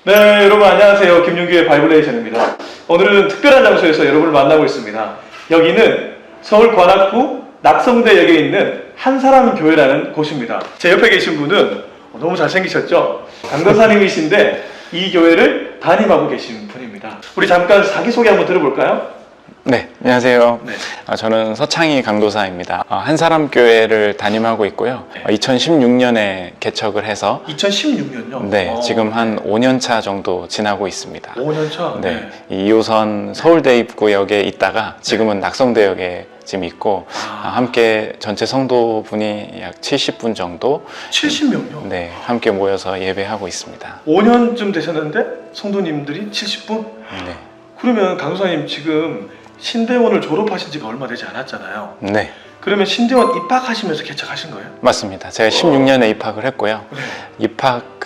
네, 여러분 안녕하세요. 김윤규의 바이블레이션입니다. 오늘은 특별한 장소에서 여러분을 만나고 있습니다. 여기는 서울 관악구 낙성대역에 있는 한사람 교회라는 곳입니다. 제 옆에 계신 분은 너무 잘생기셨죠? 강도사님이신데 이 교회를 담임하고 계신 분입니다. 우리 잠깐 자기소개 한번 들어볼까요? 네, 안녕하세요. 네. 저는 서창희 강도사입니다. 한사람 교회를 담임하고 있고요. 2016년에 개척을 해서 2016년요? 네, 지금 한 5년 차 정도 지나고 있습니다. 5년 차? 네, 이 2호선 서울대 입구역에 있다가 지금은 낙성대역에 지금 있고 함께 전체 성도분이 약 70분 정도 70명요? 네, 함께 모여서 예배하고 있습니다. 5년쯤 되셨는데 성도님들이 70분? 네. 그러면 강도사님 지금 신대원을 졸업하신 지가 얼마 되지 않았잖아요. 네. 그러면 신대원 입학하시면서 개척하신 거예요? 맞습니다. 제가 16년에 입학을 했고요. 네. 입학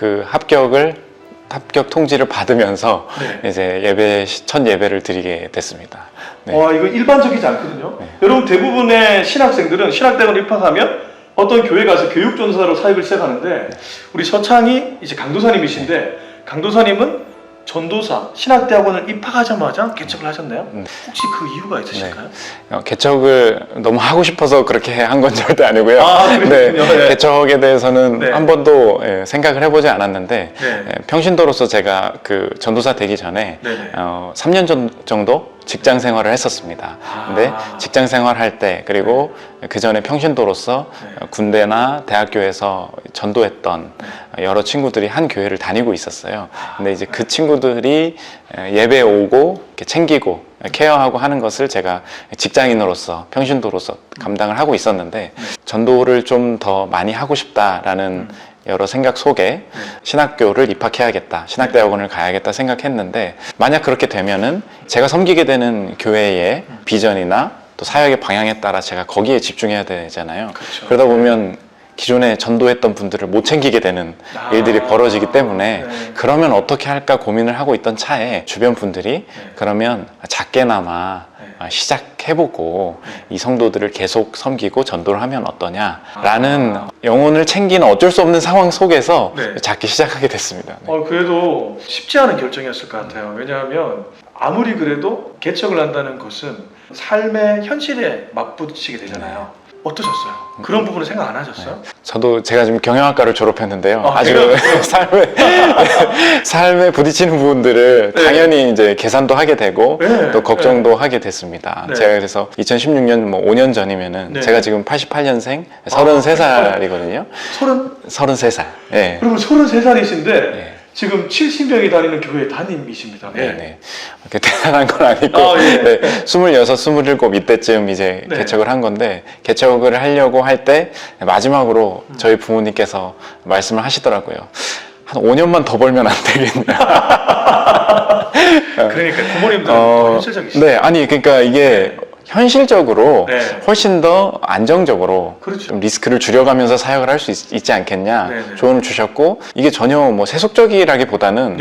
합격 통지를 받으면서 네. 이제 첫 예배를 드리게 됐습니다. 네. 와, 이거 일반적이지 않거든요. 네. 여러분 대부분의 신학생들은 신학대학원 입학하면 어떤 교회 가서 교육전사로 사역을 시작하는데 우리 서창이 이제 강도사님이신데 강도사님은 전도사, 신학대학원을 입학하자마자 개척을 하셨나요? 혹시 그 이유가 있으실까요? 개척을 너무 하고 싶어서 그렇게 한 건 절대 아니고요. 그렇군요. 네. 개척에 대해서는 네. 한 번도 생각을 해보지 않았는데 네. 평신도로서 제가 그 전도사 되기 전에 네네. 3년 정도 직장 생활을 했었습니다. 근데 직장 생활할 때 그리고 그 전에 평신도로서 군대나 대학교에서 전도했던 여러 친구들이 한 교회를 다니고 있었어요. 근데 이제 그 친구들이 예배에 오고 이렇게 챙기고 케어하고 하는 것을 제가 직장인으로서 평신도로서 감당을 하고 있었는데 전도를 좀 더 많이 하고 싶다라는 여러 생각 속에 신학교를 입학해야겠다, 신학대학원을 가야겠다 생각했는데 만약 그렇게 되면은 제가 섬기게 되는 교회의 비전이나 또 사역의 방향에 따라 제가 거기에 집중해야 되잖아요. 그렇죠. 그러다 보면 기존에 전도했던 분들을 못 챙기게 되는 일들이 벌어지기 때문에 그러면 어떻게 할까 고민을 하고 있던 차에 주변 분들이 그러면 작게나마 시작해보고 이 성도들을 계속 섬기고 전도를 하면 어떠냐라는 영혼을 챙기는 어쩔 수 없는 상황 속에서 작게 시작하게 됐습니다. 네. 그래도 쉽지 않은 결정이었을 것 같아요. 왜냐하면 아무리 그래도 개척을 한다는 것은 삶의 현실에 맞부딪히게 되잖아요. 어떠셨어요? 그런 부분을 생각 안 하셨어요? 저도 제가 지금 경영학과를 졸업했는데요. 아주 그래요? 삶에 부딪히는 부분들을 당연히 이제 계산도 하게 되고 또 걱정도 하게 됐습니다. 네. 제가 그래서 2016년 뭐 5년 전이면은 제가 지금 88년생 33살이거든요. 33살. 네. 그리고 33살이신데 지금 70명이 다니는 교회 담임이십니다. 네. 그렇게 대단한 건 아니고 네, 26, 27 이때쯤 이제 개척을 한 건데 개척을 하려고 할 때 마지막으로 저희 부모님께서 말씀을 하시더라고요. 한 5년만 더 벌면 안 되겠냐. 그러니까 부모님들은 더 현실적이시죠. 네, 아니 그러니까 이게 현실적으로 훨씬 더 안정적으로 좀 리스크를 줄여가면서 사역을 할 수 있지 않겠냐 조언을 주셨고 이게 전혀 뭐 세속적이라기보다는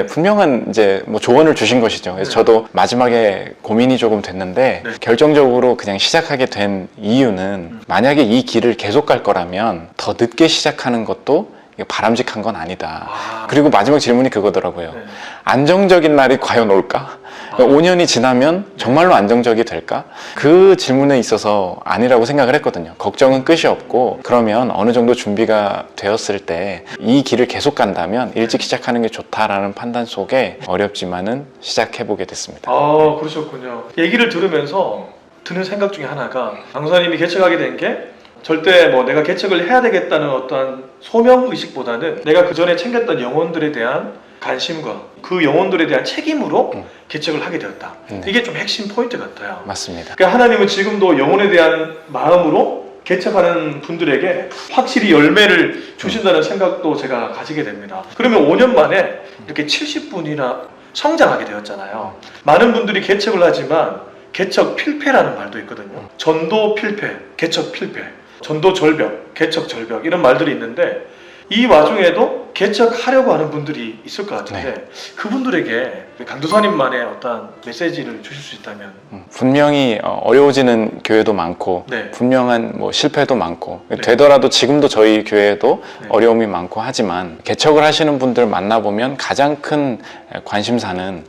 분명한 이제 뭐 조언을 주신 것이죠. 그래서 저도 마지막에 고민이 조금 됐는데 결정적으로 그냥 시작하게 된 이유는 만약에 이 길을 계속 갈 거라면 더 늦게 시작하는 것도 바람직한 건 아니다. 그리고 마지막 질문이 그거더라고요. 안정적인 날이 과연 올까? 5년이 지나면 정말로 안정적이 될까? 그 질문에 있어서 아니라고 생각을 했거든요. 걱정은 끝이 없고 그러면 어느 정도 준비가 되었을 때 이 길을 계속 간다면 일찍 시작하는 게 좋다라는 판단 속에 어렵지만은 시작해보게 됐습니다. 그러셨군요. 얘기를 들으면서 드는 생각 중에 하나가 강도사님이 개척하게 된 게 절대 뭐 내가 개척을 해야 되겠다는 어떠한 소명의식보다는 내가 그 전에 챙겼던 영혼들에 대한 관심과 그 영혼들에 대한 책임으로 개척을 하게 되었다. 이게 좀 핵심 포인트 같아요. 맞습니다. 그러니까 하나님은 지금도 영혼에 대한 마음으로 개척하는 분들에게 확실히 열매를 주신다는 생각도 제가 가지게 됩니다. 그러면 5년 만에 이렇게 70분이나 성장하게 되었잖아요. 많은 분들이 개척을 하지만 개척 필패라는 말도 있거든요. 전도 필패, 개척 필패, 전도 절벽, 개척 절벽 이런 말들이 있는데 이 와중에도 개척하려고 하는 분들이 있을 것 같은데 네. 그분들에게 강도사님만의 어떤 메시지를 주실 수 있다면. 분명히 어려워지는 교회도 많고 네. 분명한 뭐 실패도 많고 네. 되더라도 지금도 저희 교회도 네. 어려움이 많고 하지만 개척을 하시는 분들 만나보면 가장 큰 관심사는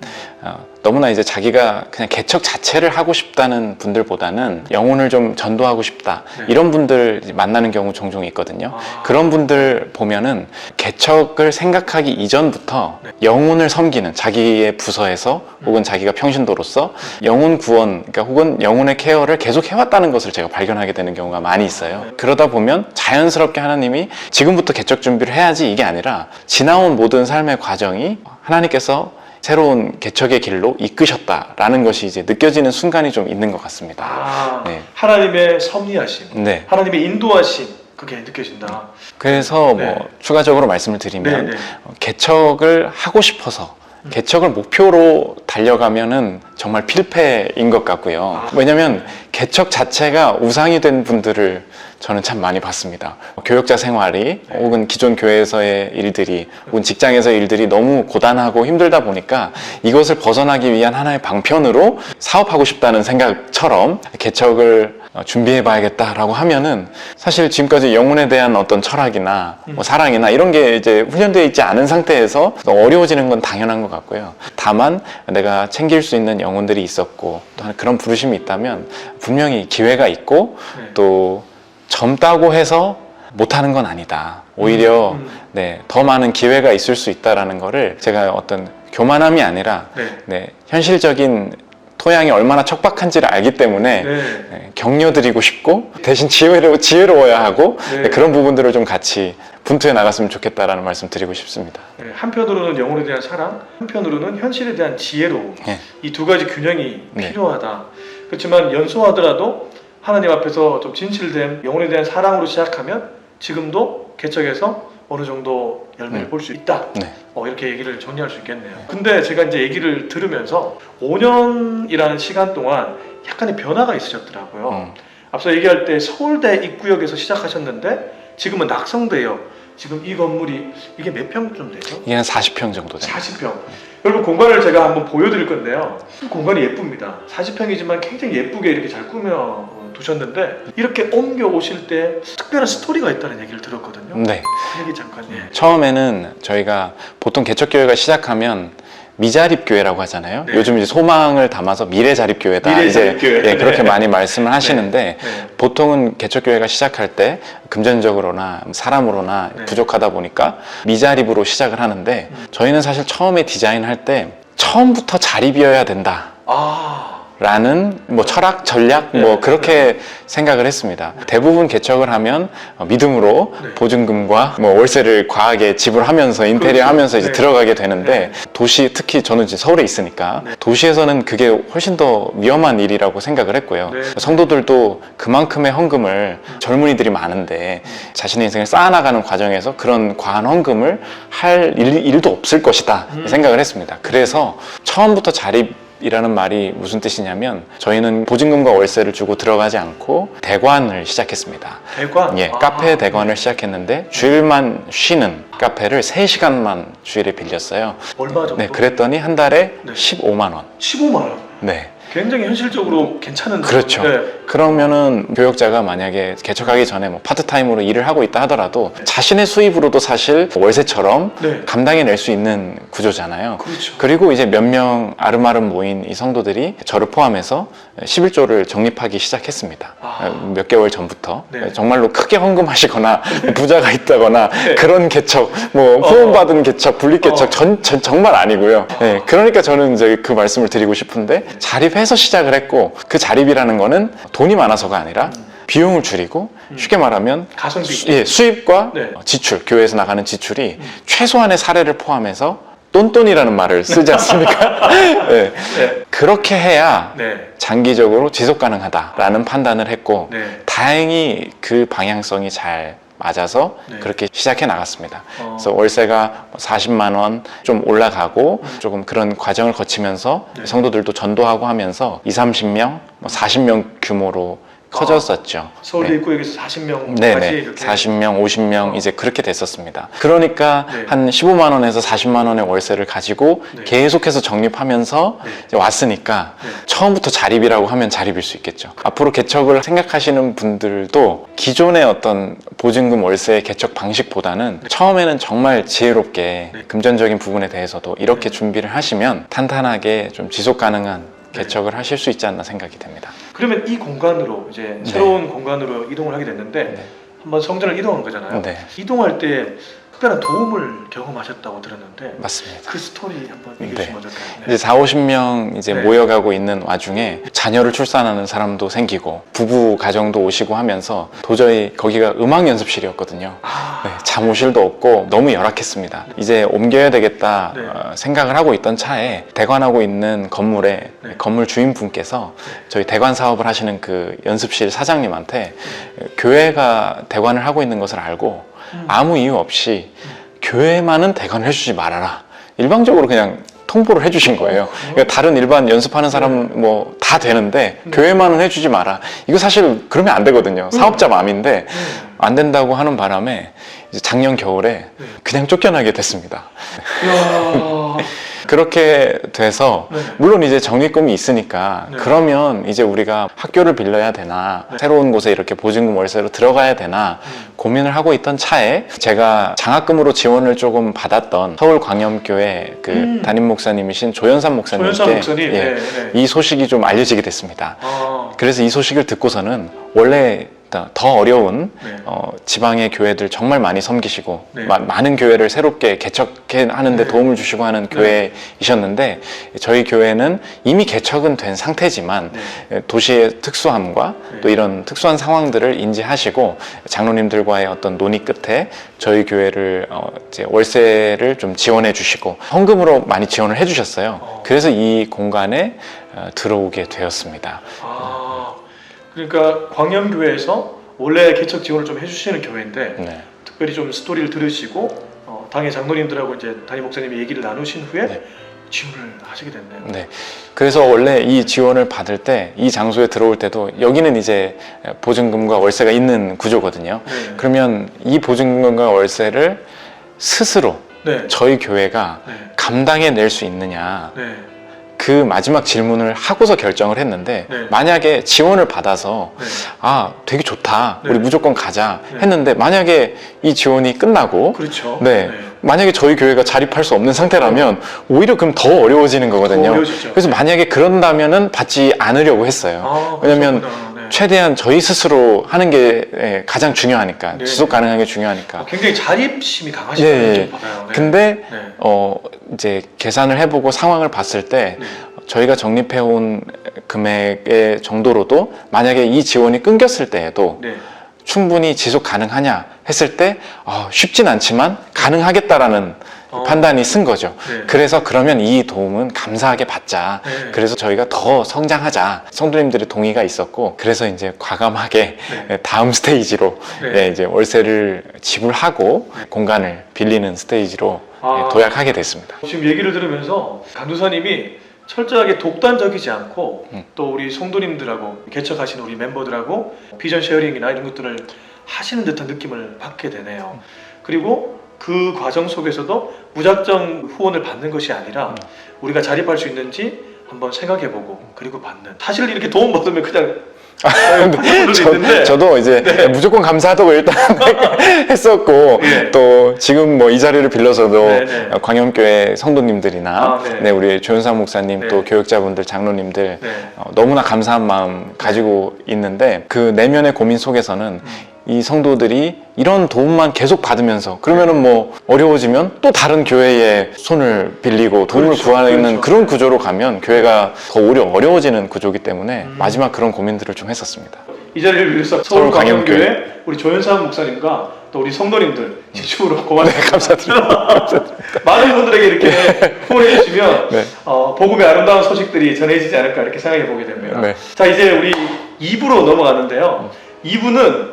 너무나 이제 자기가 그냥 개척 자체를 하고 싶다는 분들보다는 영혼을 좀 전도하고 싶다 네. 이런 분들 만나는 경우 종종 있거든요. 그런 분들 보면은 개척을 생각하기 이전부터 네. 영혼을 섬기는 자기의 부서에서 혹은 자기가 평신도로서 영혼 구원 그러니까 혹은 영혼의 케어를 계속 해왔다는 것을 제가 발견하게 되는 경우가 많이 있어요. 네. 그러다 보면 자연스럽게 하나님이 지금부터 개척 준비를 해야지 이게 아니라 지나온 모든 삶의 과정이 하나님께서 새로운 개척의 길로 이끄셨다라는 것이 이제 느껴지는 순간이 좀 있는 것 같습니다. 네. 하나님의 섭리하심, 네. 하나님의 인도하심 그게 느껴진다. 그래서 네. 뭐 추가적으로 말씀을 드리면 네, 네. 개척을 하고 싶어서 개척을 목표로 달려가면은 정말 필패인 것 같고요. 왜냐면 개척 자체가 우상이 된 분들을 저는 참 많이 봤습니다. 교역자 생활이 혹은 기존 교회에서의 일들이 혹은 직장에서의 일들이 너무 고단하고 힘들다 보니까 이것을 벗어나기 위한 하나의 방편으로 사업하고 싶다는 생각처럼 개척을 준비해 봐야겠다라고 하면은 사실 지금까지 영혼에 대한 어떤 철학이나 뭐 사랑이나 이런 게 이제 훈련되어 있지 않은 상태에서 어려워지는 건 당연한 것 같고요. 다만 내가 챙길 수 있는 영혼들이 있었고 또 그런 부르심이 있다면 분명히 기회가 있고 또 젊다고 해서 못하는 건 아니다. 오히려 네, 더 많은 기회가 있을 수 있다라는 거를 제가 어떤 교만함이 아니라 네, 현실적인 토양이 얼마나 척박한지를 알기 때문에 네, 격려드리고 싶고 대신 지혜로워야 하고 네, 그런 부분들을 좀 같이 분투해 나갔으면 좋겠다라는 말씀 드리고 싶습니다. 네, 한편으로는 영혼에 대한 사랑, 한편으로는 현실에 대한 지혜로움. 네. 이 두 가지 균형이 네. 필요하다. 그렇지만 연소하더라도 하나님 앞에서 좀 진실된 영혼에 대한 사랑으로 시작하면 지금도 개척에서 어느 정도 열매를 볼 수 있다. 네. 이렇게 얘기를 정리할 수 있겠네요. 근데 제가 이제 얘기를 들으면서 5년이라는 시간 동안 약간의 변화가 있으셨더라고요. 앞서 얘기할 때 서울대 입구역에서 시작하셨는데 지금은 낙성대역. 지금 이 건물이 이게 몇 평쯤 되죠? 이게 한 40평 정도 돼요. 40평. 여러분 공간을 제가 한번 보여드릴 건데요. 공간이 예쁩니다. 40평이지만 굉장히 예쁘게 이렇게 잘 꾸며 두셨는데 이렇게 옮겨 오실 때 특별한 스토리가 있다는 얘기를 들었거든요. 네. 그 얘기 잠깐. 예. 처음에는 저희가 보통 개척교회가 시작하면 미자립교회라고 하잖아요. 네. 요즘 이제 소망을 담아서 미래자립교회다. 미래자립교회. 이제 그렇게 네. 많이 말씀을 하시는데 네. 보통은 개척교회가 시작할 때 금전적으로나 사람으로나 네. 부족하다 보니까 미자립으로 시작을 하는데 저희는 사실 처음에 디자인할 때 처음부터 자립이어야 된다. 라는 뭐 철학, 전략 뭐 그렇게 생각을 했습니다. 대부분 개척을 하면 믿음으로 보증금과 뭐 월세를 과하게 지불하면서 인테리어 하면서 이제 들어가게 되는데 도시, 특히 저는 이제 서울에 있으니까 도시에서는 그게 훨씬 더 위험한 일이라고 생각을 했고요. 성도들도 그만큼의 헌금을 젊은이들이 많은데 자신의 인생을 쌓아나가는 과정에서 그런 과한 헌금을 할 일도 없을 것이다 생각을 했습니다. 그래서 처음부터 이라는 말이 무슨 뜻이냐면 저희는 보증금과 월세를 주고 들어가지 않고 대관을 시작했습니다. 대관? 예, 카페 대관을 시작했는데 주일만 쉬는 카페를 3시간만 주일에 빌렸어요. 얼마 정도? 네, 그랬더니 한 달에 15만 원. 15만 원? 네. 굉장히 현실적으로 괜찮은. 그렇죠. 네. 그러면은 교역자가 만약에 개척하기 전에 뭐 파트타임으로 일을 하고 있다 하더라도 자신의 수입으로도 사실 월세처럼 감당해낼 수 있는 구조잖아요. 그렇죠. 그리고 이제 몇 명 아름아름 모인 이 성도들이 저를 포함해서 11조를 적립하기 시작했습니다. 몇 개월 전부터. 정말로 크게 헌금하시거나 부자가 있다거나 그런 개척, 뭐 후원받은 개척, 분립 개척 정말 아니고요. 네, 그러니까 저는 이제 그 말씀을 드리고 싶은데 자립해서 시작을 했고 그 자립이라는 거는 돈이 많아서가 아니라 비용을 줄이고 쉽게 말하면 가성비. 수입과 지출, 교회에서 나가는 지출이 최소한의 사례를 포함해서 똔똔이라는 말을 쓰지 않습니까? 네. 그렇게 해야 장기적으로 지속 가능하다라는 판단을 했고 다행히 그 방향성이 잘 맞아서 그렇게 시작해 나갔습니다. 그래서 월세가 40만 원 좀 올라가고 조금 그런 과정을 거치면서 성도들도 전도하고 하면서 20, 30명, 40명 규모로 커졌었죠. 서울대 네. 있고 여기서 40명까지 네네. 이렇게 40명, 50명 이제 그렇게 됐었습니다. 그러니까 네. 한 15만 원에서 40만 원의 월세를 가지고 네. 계속해서 적립하면서 네. 이제 왔으니까 네. 처음부터 자립이라고 하면 자립일 수 있겠죠. 앞으로 개척을 생각하시는 분들도 기존의 어떤 보증금 월세 개척 방식보다는 처음에는 정말 지혜롭게 네. 금전적인 부분에 대해서도 이렇게 네. 준비를 하시면 탄탄하게 좀 지속 가능한 네. 개척을 하실 수 있지 않나 생각이 됩니다. 그러면 이 공간으로 이제 새로운 공간으로 이동을 하게 됐는데 네. 한번 성전을 이동한 거잖아요. 네. 이동할 때 특별한 도움을 경험하셨다고 들었는데 맞습니다. 그 스토리 한번 얘기해 네. 주시면 어떨까요? 이제 4, 50명 이제 네. 모여가고 있는 와중에 자녀를 출산하는 사람도 생기고 부부 가정도 오시고 하면서 도저히 거기가 음악 연습실이었거든요. 네, 잠오실도 없고 너무 열악했습니다. 이제 옮겨야 되겠다 네. 생각을 하고 있던 차에 대관하고 있는 건물에 네. 건물 주인분께서 저희 대관 사업을 하시는 그 연습실 사장님한테 교회가 대관을 하고 있는 것을 알고 아무 이유 없이 교회만은 대관을 해주지 말아라. 일방적으로 그냥 통보를 해주신 거예요. 그러니까 다른 일반 연습하는 사람 뭐 다 되는데 교회만은 해주지 마라. 이거 사실 그러면 안 되거든요. 사업자 마음인데 안 된다고 하는 바람에 이제 작년 겨울에 그냥 쫓겨나게 됐습니다. 이야. 그렇게 돼서 네. 물론 이제 적립금이 있으니까 네. 그러면 이제 우리가 학교를 빌려야 되나 네. 새로운 곳에 이렇게 보증금 월세로 들어가야 되나 고민을 하고 있던 차에 제가 장학금으로 지원을 조금 받았던 서울광염교회 그 담임 목사님이신 조연산 목사님께 조연산 목사님. 예, 네, 네. 이 소식이 좀 알려지게 됐습니다. 그래서 이 소식을 듣고서는 원래 더 어려운 네. 지방의 교회들 정말 많이 섬기시고 네. 많은 교회를 새롭게 개척해 하는데 네. 도움을 주시고 하는 교회이셨는데 저희 교회는 이미 개척은 된 상태지만 네. 도시의 특수함과 네. 또 이런 특수한 상황들을 인지하시고 장로님들과의 어떤 논의 끝에 저희 교회를 이제 월세를 좀 지원해 주시고 헌금으로 많이 지원을 해 주셨어요. 그래서 이 공간에 들어오게 되었습니다. 그러니까 광염교회에서 원래 개척 지원을 좀 해주시는 교회인데 네. 특별히 좀 스토리를 들으시고 당의 장로님들하고 이제 담임 목사님이 얘기를 나누신 후에 네. 지원을 하시게 됐네요. 네. 그래서 원래 이 지원을 받을 때 이 장소에 들어올 때도 여기는 이제 보증금과 월세가 있는 구조거든요. 네. 그러면 이 보증금과 월세를 스스로 네. 저희 교회가 네. 감당해낼 수 있느냐 네. 그 마지막 질문을 하고서 결정을 했는데 네. 만약에 지원을 받아서 네. 아 되게 좋다 네. 우리 무조건 가자 네. 했는데 만약에 이 지원이 끝나고 그렇죠. 네. 만약에 저희 교회가 자립할 수 없는 상태라면 오히려 그럼 더 어려워지는 거거든요. 더 어려워지죠. 그래서 만약에 그런다면은 받지 않으려고 했어요. 왜냐면 그렇구나. 네. 최대한 저희 스스로 하는 게 가장 중요하니까 네. 지속 가능한 게 중요하니까. 굉장히 자립심이 강하시다는 예, 예. 느낌 받아요. 네. 근데 네. 이제 계산을 해보고 상황을 봤을 때 네. 저희가 적립해온 금액의 정도로도 만약에 이 지원이 끊겼을 때에도 네. 충분히 지속 가능하냐 했을 때 쉽진 않지만 가능하겠다라는 판단이 쓴 거죠. 네. 그래서 그러면 이 도움은 감사하게 받자. 네. 그래서 저희가 더 성장하자. 성도님들의 동의가 있었고 그래서 이제 과감하게 네. 다음 스테이지로 네. 이제 월세를 지불하고 공간을 빌리는 스테이지로 도약하게 됐습니다. 지금 얘기를 들으면서 강도사님이 철저하게 독단적이지 않고 또 우리 성도님들하고 개척하신 우리 멤버들하고 비전 쉐어링이나 이런 것들을 하시는 듯한 느낌을 받게 되네요. 그리고 그 과정 속에서도 무작정 후원을 받는 것이 아니라 우리가 자립할 수 있는지 한번 생각해보고 그리고 받는. 사실 이렇게 도움 받으면 그냥 저도 이제 무조건 감사하다고 일단 했었고 네. 또 지금 뭐 이 자리를 빌려서도 네. 광염교회 성도님들이나 네. 우리 조연산 목사님 네. 또 교육자분들 장로님들 네. 너무나 감사한 마음 가지고 있는데 그 내면의 고민 속에서는 이 성도들이 이런 도움만 계속 받으면서 그러면은 뭐 어려워지면 또 다른 교회에 손을 빌리고 도움을 그렇죠, 구하는 그렇죠. 그런 구조로 가면 교회가 더 오히려 어려워지는 구조이기 때문에 마지막 그런 고민들을 좀 했었습니다. 이 자리를 위해서 서울광염교회 우리 조연산 목사님과 또 우리 성도님들 진심으로 고맙습니다. 감사드립니다. 많은 분들에게 이렇게 후원해 주시면 네. 복음의 아름다운 소식들이 전해지지 않을까 이렇게 생각해 보게 됩니다. 네. 자 이제 우리 2부로 넘어가는데요. 2부는